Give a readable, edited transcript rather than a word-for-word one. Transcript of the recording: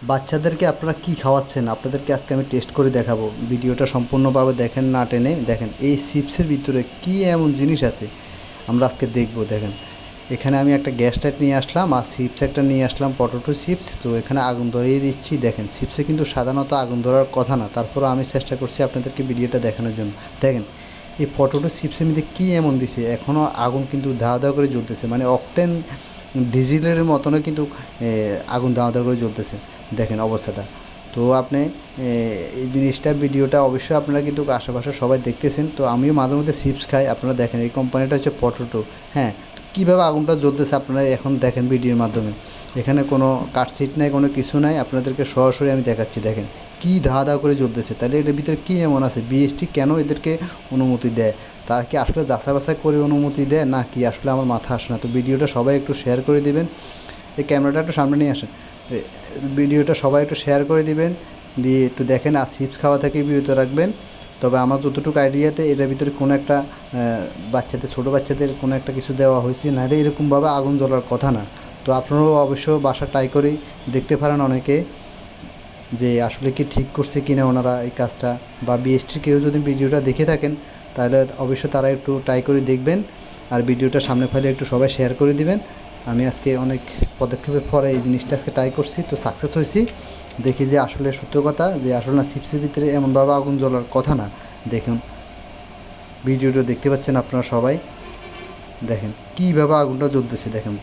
বাচ্চাদেরকে আপনারা কি খাওয়াচ্ছেন আপনাদেরকে আজকে আমি টেস্ট করে দেখাবো। ভিডিওটা সম্পূর্ণভাবে দেখেন, না টেনে দেখেন। এই চিপসের ভিতরে কি এমন জিনিস আছে আমরা আজকে দেখব। দেখেন, এখানে আমি একটা গ্যাস লাইট নিয়ে আসলাম আর চিপস একটা নিয়ে আসলাম, পটেটো চিপস। তো এখানে আগুন ধরিয়ে দিচ্ছি। দেখেন, চিপসে কিন্তু সাধারণত আগুন ধরার কথা না, তারপরও আমি চেষ্টা করছি আপনাদেরকে ভিডিওটা দেখানোর জন্য। দেখেন, এই পটেটো চিপসের মধ্যে কী এমন দিছে, এখনও আগুন কিন্তু ধাওয়া ধাওয়া করে জ্বলতেছে, মানে অকটেন ডিজেলের মতনও কিন্তু আগুন দাওয়া দাওয়া করে জ্বলতেছে। দেখেন অবস্থাটা। তো আপনি এই জিনিসটা ভিডিওটা অবশ্যই আপনারা কিন্তু আশেপাশে সবাই দেখতেছেন। তো আমিও মাঝে মধ্যে চিপস খাই। আপনারা দেখেন, এই কোম্পানিটা হচ্ছে পটেটো। হ্যাঁ, তো কীভাবে আগুনটা জ্বলতেছে আপনারা এখন দেখেন ভিডিওর মাধ্যমে। এখানে কোনো কাটছিট নাই, কোনো কিছু নাই, আপনাদেরকে সরাসরি আমি দেখাচ্ছি। দেখেন কী ধাওয়া ধাওয়া করে জ্বলতেছে। তাহলে এটার ভিতরে কী এমন আছে, বিএসটি কেন এদেরকে অনুমতি দেয়? তার কি আসলে যাচাই বাছাই করে অনুমতি দেয় না কি, আসলে আমার মাথা আসে না। তো ভিডিওটা সবাই একটু শেয়ার করে দিবেন। এই ক্যামেরাটা একটু সামনে নিয়ে আসেন। ভিডিওটা সবাই একটু শেয়ার করে দিবেন, দিয়ে একটু দেখেন। আর চিপস খাওয়া থেকে বিরত রাখবেন। তবে আমার যতটুকু আইডিয়াতে এটার ভিতরে কোনো একটা বাচ্চাদের, ছোটো বাচ্চাদের কোনো একটা কিছু দেওয়া হয়েছে, নাহলে এরকমভাবে আগুন জ্বলার কথা না। তো আপনারাও অবশ্য বাসা ট্রাই করেই দেখতে পারেন অনেকে, যে আসলে কি ঠিক করছে কিনা ওনারা এই কাজটা। বা বিএসটির কেউ যদি ভিডিওটা দেখে থাকেন, তাহলে অবশ্যই তারা একটু ট্রাই করে দেখবেন। আর ভিডিওটা সামনে ফাইলে একটু সবাই শেয়ার করে দিবেন। আমি আজকে অনেক পদক্ষেপের পরে এই জিনিসটা আজকে ট্রাই করছি, তো সাকসেস হয়েছি। দেখি যে আসলে সত্য কথা, যে আসলে না চিপসের ভিতরে এমনভাবে আগুন জ্বলার কথা না। দেখুন, ভিডিওটা দেখতে পাচ্ছেন আপনারা সবাই। দেখেন কীভাবে আগুনটা জ্বলতেছে, দেখেন।